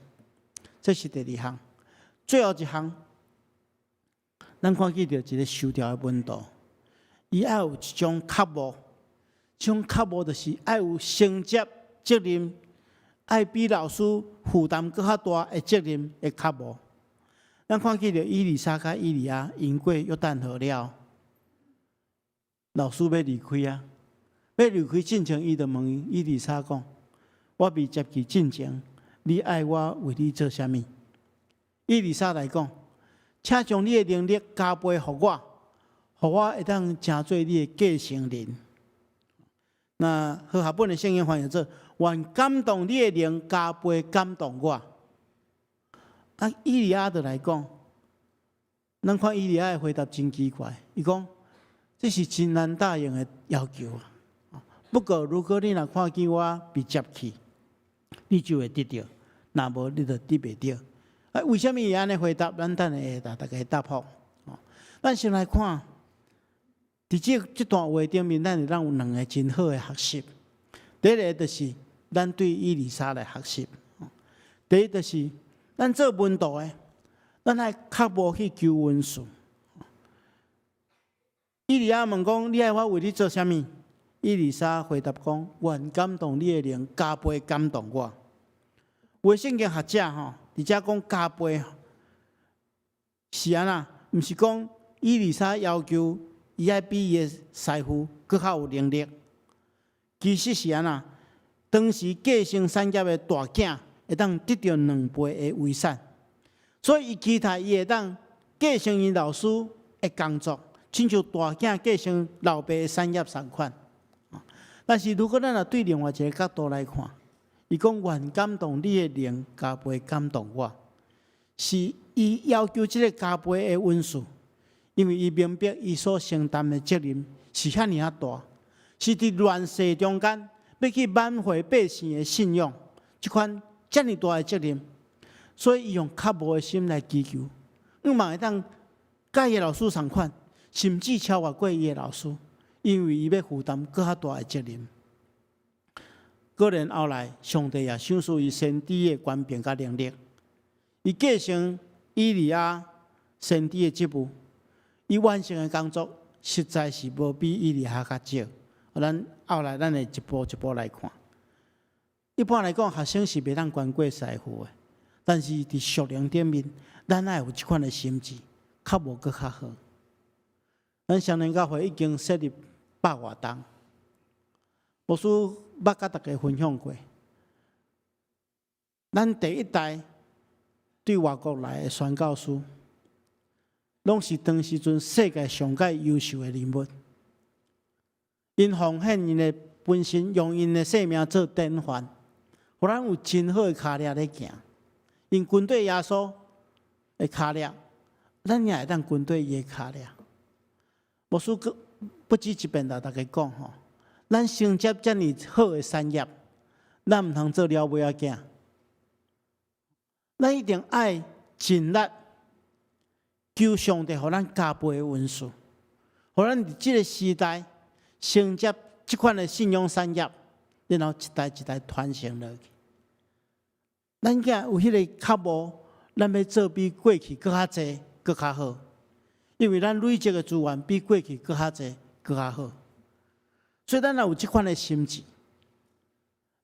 这是第2项。最后一项，咱看见着一个受调的温度，伊爱有一种渴慕，这种渴慕就是爱有承接责任，爱比老师负担更较大的责任的渴慕。咱看见着以利沙甲以利亚因过约旦河了，老师要离开啊。要离开进前，伊就问以利沙讲：我未接去进前，你爱我为你做啥物？以利沙来讲：请将你的能力加倍互我，互我会当成做你的继承人。那和合本的圣经翻译做：愿感动你的灵加倍感动我。以利亚就来讲，咱看以利亚的回答真奇怪，伊讲：这是真难答应的要求啊！不过，如果你若看见我被接去，你就会得到；若无，你就得袂到。为什么伊安尼回答？咱等下大家答复。咱先来看，伫这段话顶面，咱会让有2个真好的学习。第一个就是咱对以利沙来学习。第一就是咱做门徒的，咱爱较无去求温顺。以利亚问讲：你爱我为你做啥物？以利沙回答讲：愿感动你的灵加倍感动我。有的圣经学者伫遮讲加倍，是安那？毋是讲以利沙要求伊爱比伊的师傅更较有能力。其实是安那？当时继承产业的大囝会当得到2倍的遗产，所以伊期待伊会当继承伊老师的工作，亲像大囝继承老爸的产业同款。但是如果咱若对另外一个角度来看，伊讲愿感动你的灵加倍感动我，是伊要求这个加倍的温数，因为伊明白伊所承担的责任是遐尔大，是伫乱世中间要去挽回百姓的信仰，这款遮尔大的责任，所以伊用较无的心来祈求，嘛会当甲伊的老师同款，甚至超越过伊的老师。因为伊要负担更较大的责任。果然后来，上帝也赏赐伊先知的权柄甲能力，伊继承以利亚先知的职务，伊完成的工作实在是无比以利亚较少。咱后来咱会一步一步来看。一般来讲，学生是袂当管过师傅的，但是伫属灵顶面，咱爱有即款的心志，较无搁较好。咱双年教会已经设立100多档，牧师捌甲大家分享过。咱第一代对外国来的宣教师，拢是当时阵世界上界优秀的人物。因奉献因的本身，用因的生命做典范，互咱有真好的脚力咧行。因军队耶稣的脚力，咱也会当军队伊的脚力。牧师不止一遍甲大家讲吼，咱承接遮尔好的产业，咱毋通做了尾仔囝，咱一定爱尽力求上帝，互咱加倍的恩赐，互咱伫即个时代承接即款的信仰产业，然后一代一代传承落去。咱囝有迄个脚步，咱要做比过去搁较济、搁较好，因为咱累积的资源比过去搁较济、搁较好。所以咱若有即款的心志，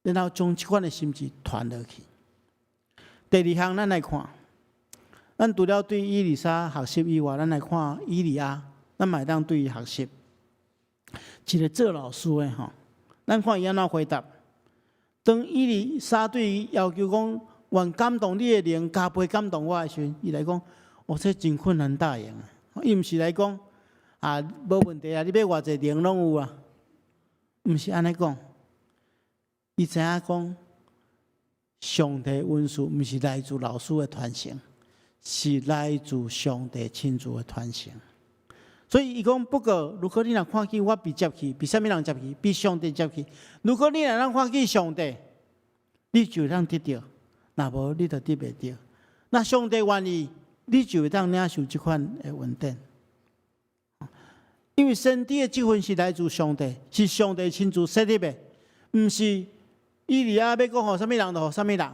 然后将即款的心志传落去。第二项，咱来看，咱除了对以利沙学习以外，咱来看以利亚，咱嘛会当对伊学习。一个做老师的吼，咱看伊安怎回答。当以利沙对伊要求讲，愿感动你的灵，加倍感动我的时阵，伊来讲，哦，这真困难答应啊！伊毋是来讲啊，无问题啊，你要偌济灵拢有啊，毋是安尼讲。伊知影讲，上帝恩赐毋是来自老师的传承，是来自上帝亲自的传承。所以伊讲，不过如果你若看见我被接去，被啥物人接去？被上帝接去。如果你若能看见上帝，你就当得到；若无，你就得袂到。那上帝愿意，你就会当领受这款的恩典。因为神的这份是来自上帝，是上帝亲自设立的，毋是以利亚要讲互啥物人就互啥物人，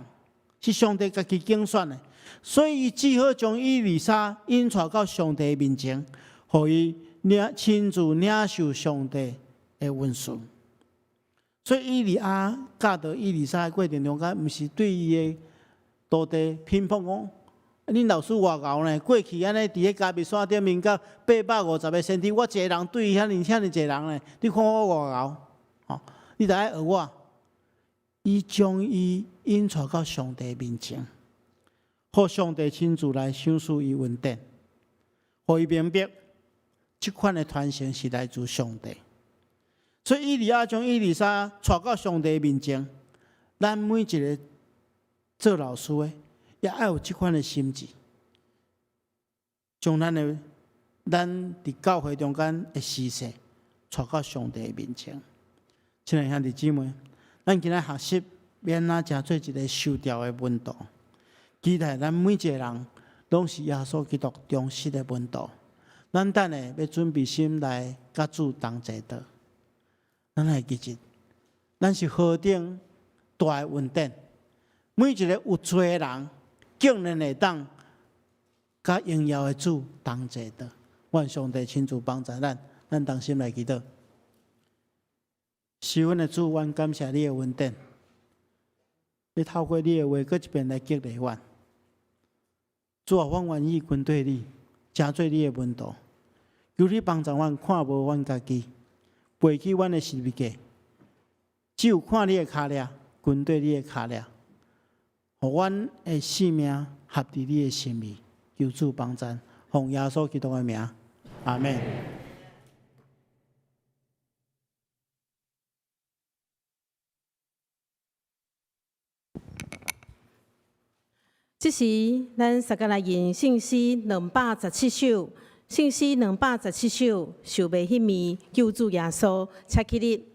是上帝家己竞选的。所以伊只好将以利沙引带到上帝面前。互伊亲自领受上帝的恩赐，所以以利亚教导以利沙的过程中间，毋是对伊的徒弟批判讲，恁老师偌敖呢？过去安尼伫咧加密山顶面到850个身体，我一个人对遐尼一个人呢？你看我偌敖，吼！你着爱学我。伊将伊引带到上帝面前，互上帝亲自来赏赐伊恩典，互伊明白。这款的传承是来自上帝，所以以利亚将以利沙带到上帝面前。咱每一个做老师的，也要有这款的心志，将咱伫教会中间的事实带到上帝面前。亲爱兄弟姊妹，咱今仔学习免哪诚做一个受调的门徒，期待咱每一个人拢是耶稣基督忠实的门徒。咱等下要准备心来甲主同齐道，咱来记住，咱是何等大的恩典。每一个有罪的人，竟然会当甲荣耀的主同齐道。愿上帝亲自帮助咱，咱同心来祈祷。是阮的主，阮感谢你的恩典，你透过你的话，搁一遍来激励阮。主啊，阮愿意跟对你。诚做你的门徒，求你帮助阮看无阮家己，背起阮的十字架，只有看你的脚链，跟对你的脚链，互阮的性命合伫你的心意。求主帮助，奉耶稣基督的名，阿门。这时，咱三个来吟圣诗217首，圣诗217首，受袂迄面救主耶稣，请起立。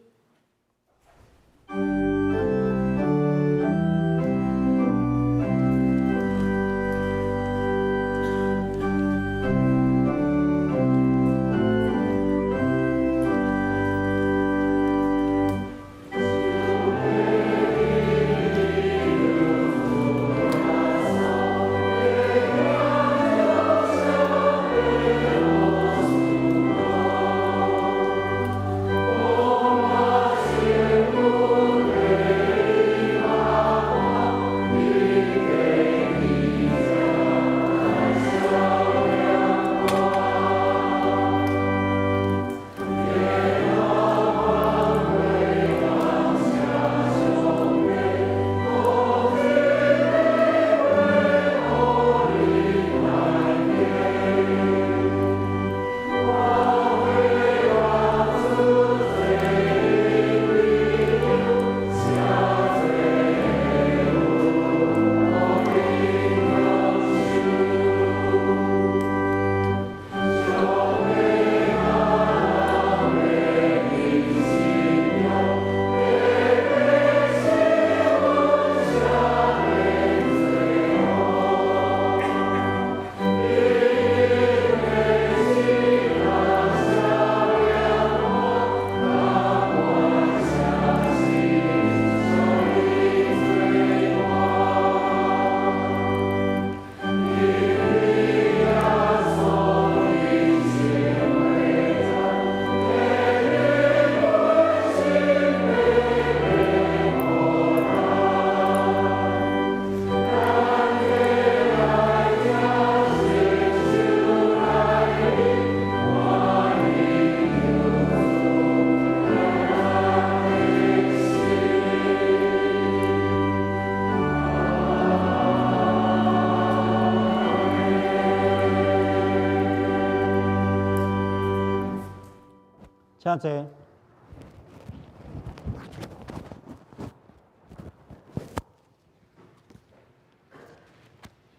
请坐。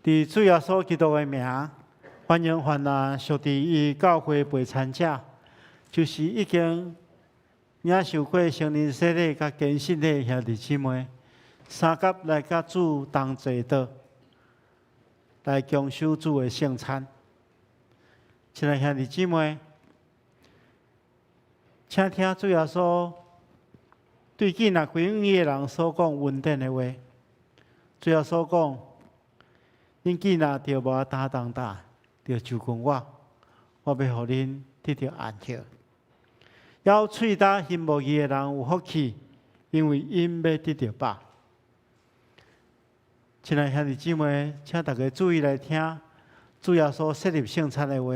伫主耶稣基督的名，欢迎凡那属伫伊教会陪参者，就是已经领受过圣灵洗礼甲坚信的兄弟姊妹，三甲来甲主同坐道，来共守主的圣餐。亲爱兄弟姊妹，请听主耶稣对囡仔归远的人所讲稳定的话。主耶稣讲。恁囡仔着无担当大，着就跟我要互恁得到安息。要喙焦心无义的人有福气，因为因要得到饱。亲爱兄弟姊妹，请大家注意来听主耶稣设立圣餐的话，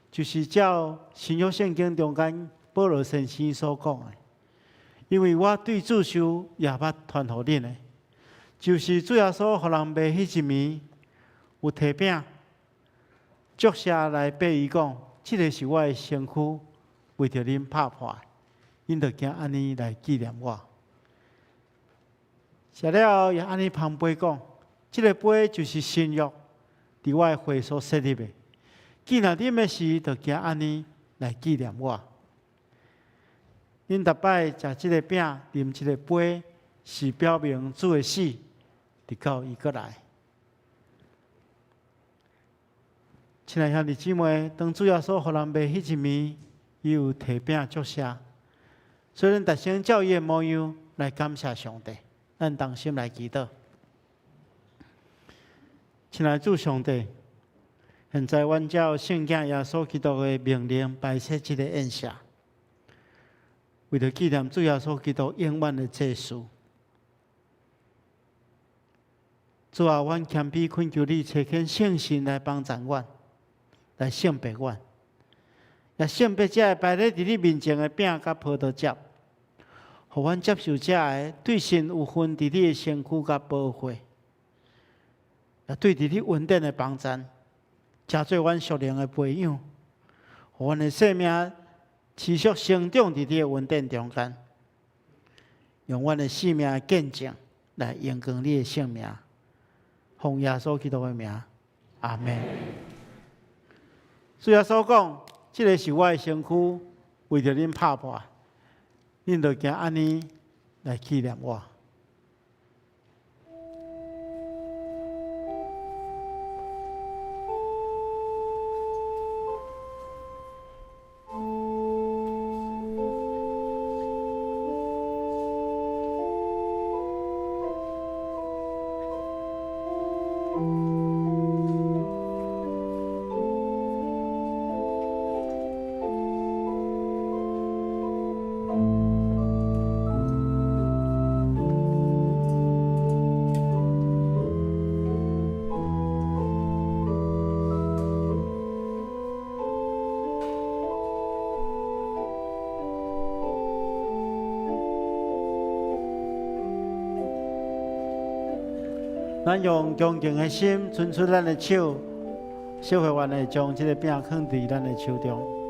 就是照新约圣经中间保罗先生所讲的。因为我对主受也捌传互恁的，就是主耶稣互人卖迄一暝。有摕饼，祝谢来对伊讲：“这个是我的身躯，为着恁拍破，恁着惊安尼来纪念我。”食了后也安尼旁杯讲：“这个杯就是新约，伫我的会所设立的。既然啉的时，着惊安尼来纪念我。恁逐摆食这个饼，啉这个杯，是表明主的死，直到伊过来。”亲爱兄弟姊妹，当主耶稣互人卖迄一暝，伊有摕饼祝谢，所以咱逐生照伊的模样来感谢上帝。咱同心来祈祷。亲爱主上帝，现在阮照圣经耶稣基督的命令摆设这个宴席，为了纪念主耶稣基督永远的祭祀。主啊，阮谦卑恳求你，找见圣神来帮助阮。来圣别阮，也圣别者摆咧伫你面前的饼甲葡萄汁，互阮接受者的对神有份伫你的身躯甲保护，也对伫你稳定的帮助，加做阮属灵的培养，互阮的生命持续成长伫你的稳定中间，用阮的生命见证来荣光你的圣名，奉耶稣基督的名，阿门。主耶稣讲，这个是我的身躯，为着恁拍破，恁着惊安尼来纪念我。咱用恭敬的心，伸出咱的手，小会员会将这个饼放伫咱的手中。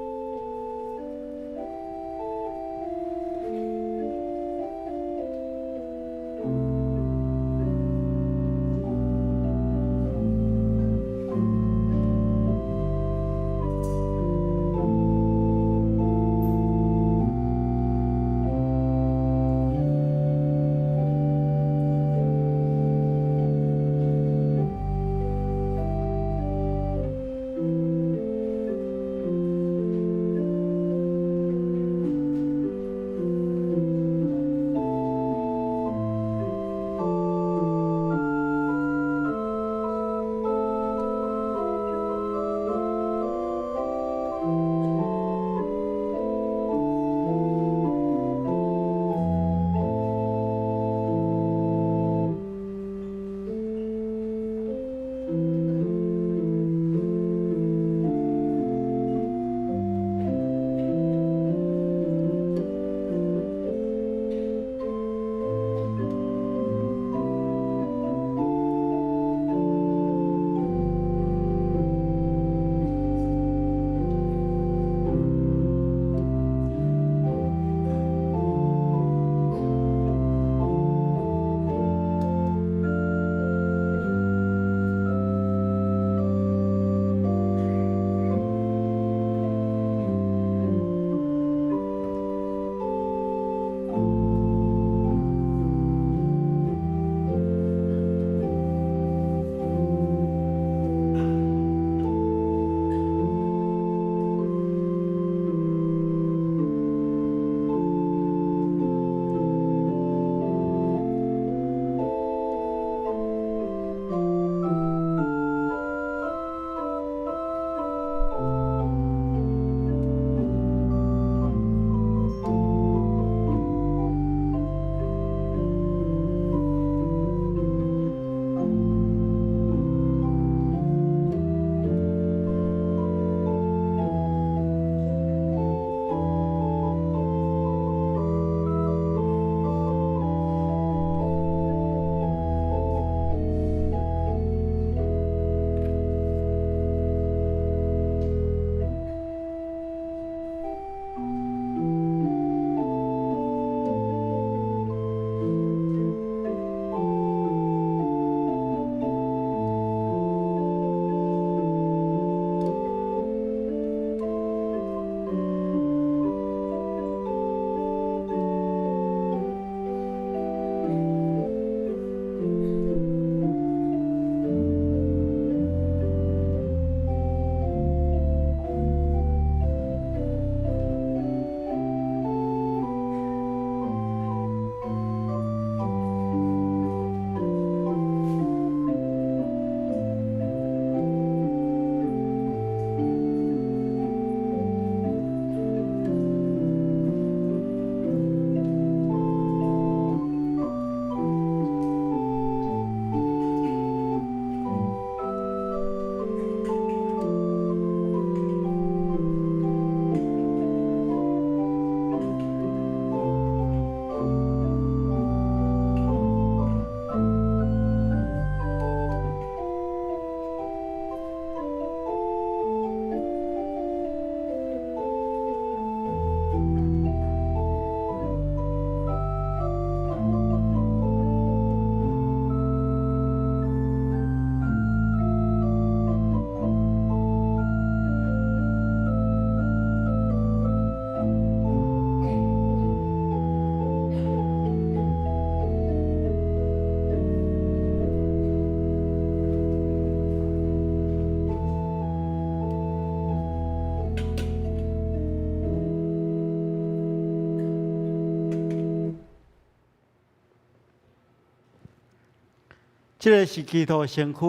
这个是基督身躯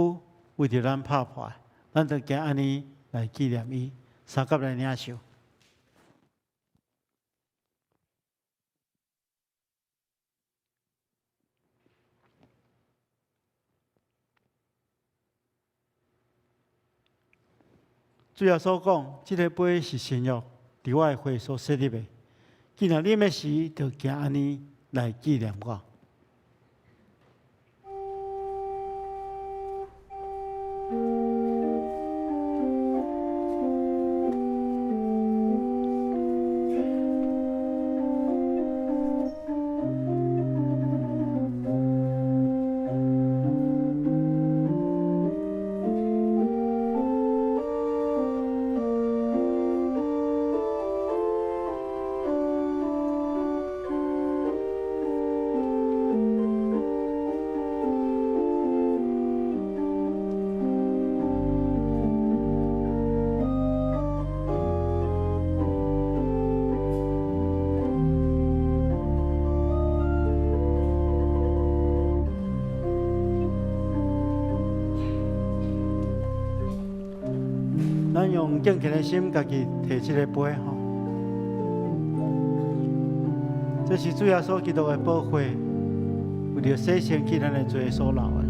为着咱拍破，咱就加安尼来纪念伊，三甲来领受。主要所讲，这个杯是新约，伫我的会所设立的。既然啉的时，就行安尼来纪念我。咱用敬虔的心，家己摕这个杯吼，这是主耶稣基督的宝血，为着洗清去咱的罪所流的。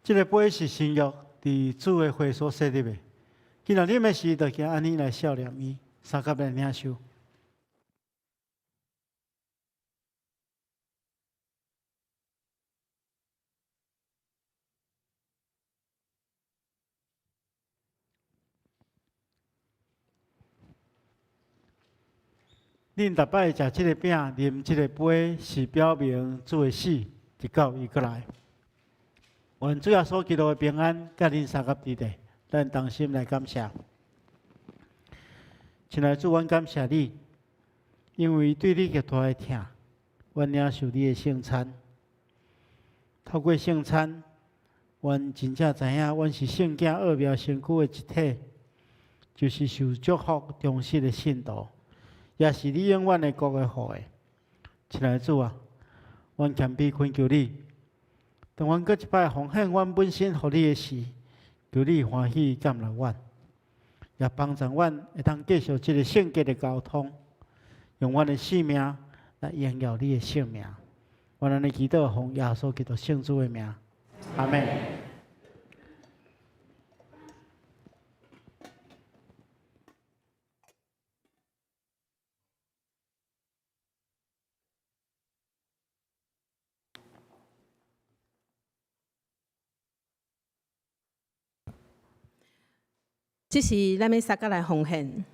这个杯是新约伫主的会所设立的。今仔日的时，就行安尼来孝念伊，三甲来领受。恁逐摆食即个饼、啉即个杯，是表明主的死，直到伊过来。愿主耶稣基督的平安，甲恁三甲伫地，咱同心来感谢。亲爱的主，阮感谢你，因为对你极大的疼，阮领受你的圣餐。透过圣餐，阮真正知影，阮是圣经奥妙身躯的一体，就是受祝福忠实的信徒。也是你永远的国的福的，亲爱的主啊，阮谦卑恳求你，当阮搁一摆奉献阮本身互你的时，求你欢喜接纳阮，也帮助阮会当继续这个圣洁的交通，用阮的性命来荣耀你的圣名。阮安尼祈祷，奉耶稣基督圣主的名，阿门。这是咱要三甲来奉献。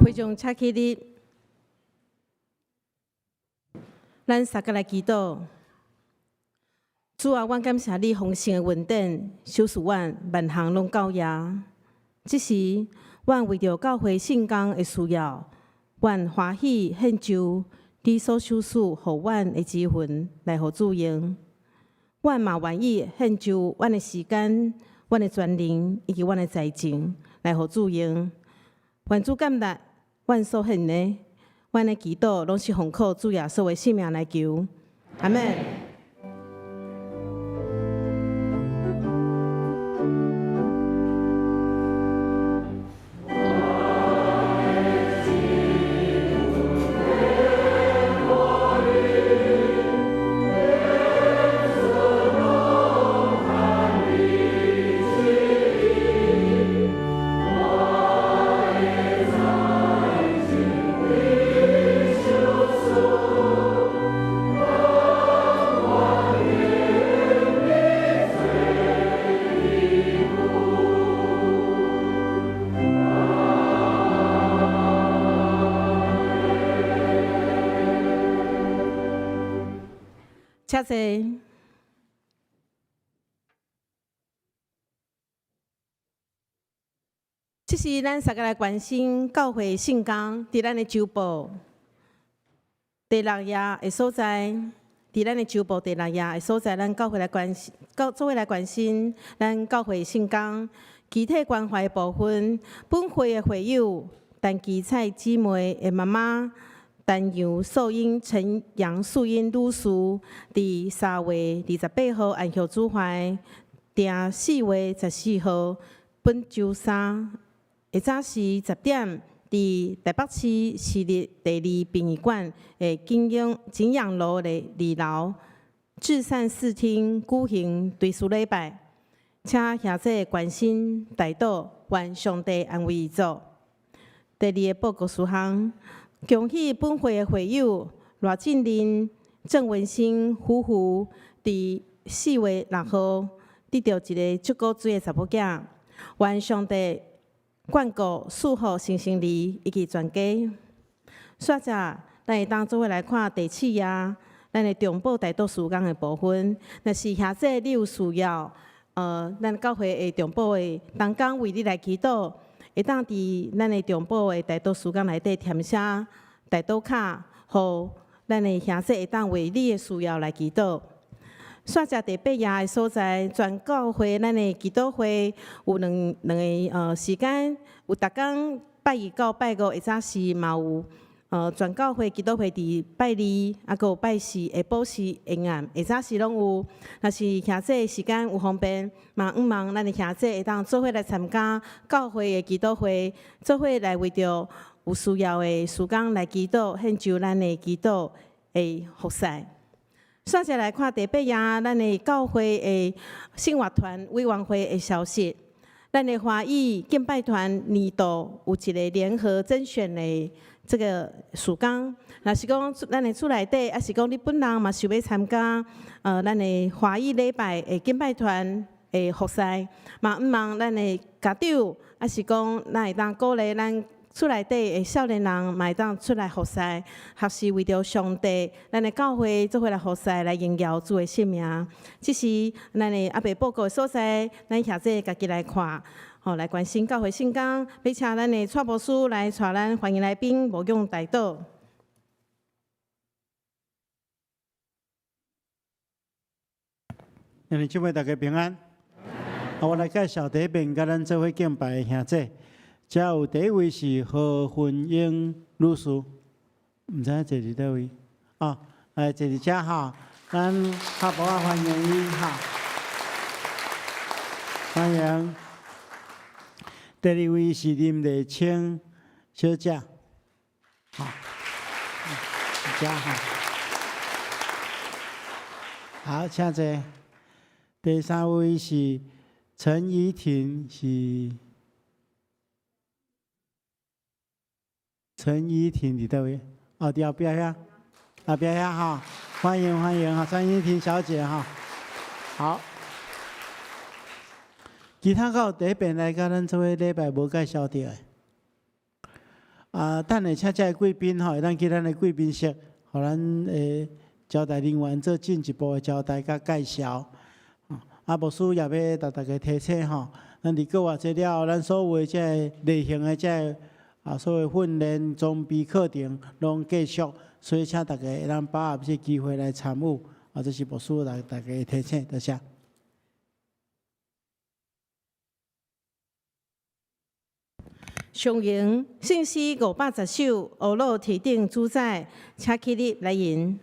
会众请起立，咱三个来祈祷。主啊，阮感谢你丰盛的恩典，守护阮万项拢到耶。这时，阮为着教会圣工的需要，愿欢喜献就你所受赐互阮的资源来互主用。阮嘛愿意献就阮的时间、阮的专能以及阮的财情来互主用。愿主感谢阮所献的，阮的祈祷拢是奉靠主耶稣的性命来求。阿门。请坐。这是咱三个来关心教会圣工伫咱的周报第6页的所在，伫咱的周报第6页的所在，咱教会来关心，做伙来关心咱教会圣工具体关怀的部分。本会的会友，陈基彩姊妹的妈妈。陈杨素英、陈杨素英女士，伫3月28号安息主怀，定4月14号本周三下早时10点，伫台北市市立第2殡仪馆的景阳路的2楼至善视厅举行追思礼拜，请兄弟关心代祷，愿上帝安慰伊祖。第2个报告事项。恭喜本会的会友罗振林、郑文兴夫妇，伫4月6号得到一个足够水的查某囝，愿上帝眷顾、赐福新生儿以及全家。煞者，咱会当做伙来看第7页，咱的中保大多事工的部分。若是兄弟你有需要，咱教会的中保的同工为你来祈祷。会当伫咱的中保的大祷事工内底填写大祷卡，互咱的兄弟会当为你的需要来祈祷。煞者第8页的所在，全教会咱的祈祷会有两个时间，有逐工拜1到拜5下早时嘛有。全教会祈祷会伫拜2，啊，佮有拜4下晡时下暗下早时拢有。若是兄弟时间有方便，嘛毋忙咱的兄弟会当做伙来参加教会的祈祷会，做伙来为着有需要的事工来祈祷，献就咱的祈祷的服侍。煞者来看第8页，咱的教会的圣乐团委员会的消息。咱的华语敬拜团年度有一个联合甄选的这个事工，若是讲咱的厝内底，还是讲你本人嘛想要参加咱的华语礼拜的敬拜团的服侍，嘛毋忙咱的家长，还是讲咱会当鼓励咱厝内底的少年人，嘛会当出来服侍，学习为着上帝，咱的教会做伙来服侍，来荣耀主的性命。这是咱的阿伯报告的所在，咱兄弟家己来看。来关心教会圣工，要请咱的蔡牧师来带咱欢迎来宾牧养代祷。兄弟姊妹大家平安。我来介绍第一遍甲咱做伙敬拜的兄弟，遮有第一位是何芬英女士，毋知坐伫倒位？来坐伫遮哈，咱下晡啊欢迎伊哈，欢迎。第2位是林丽清小姐，好，家哈，好，请坐。第3位是陈怡婷，是陈怡婷伫倒位？伫后壁遐，后壁遐哈，欢迎欢迎哈，陈怡婷小姐哈，好。其他到第一遍来甲咱做伙礼拜无介绍到的，等下请遮贵宾吼，会当去咱的贵宾室，互咱招待人员做进一步的招待甲介绍。牧师也要甲大家提醒吼，咱如果偌济了，咱所有的这类型的这所有训练、装备课程拢继续，所以请大家会当把握这机会来参与。这是牧师来大家提醒，多谢。上营信息510首，欧陆提定主宰，请起立来吟。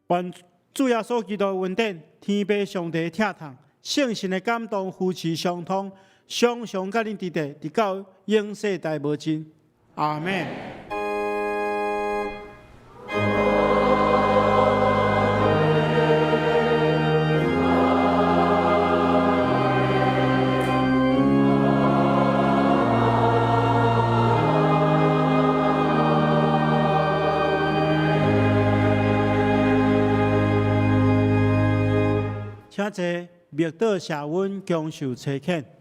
愿主耶稣基督恩典、天父上帝疼痛、圣神的感动、扶持相通，常常甲恁伫地，直到永世代无尽。阿门。请坐，默祷谢恩，恭受差遣。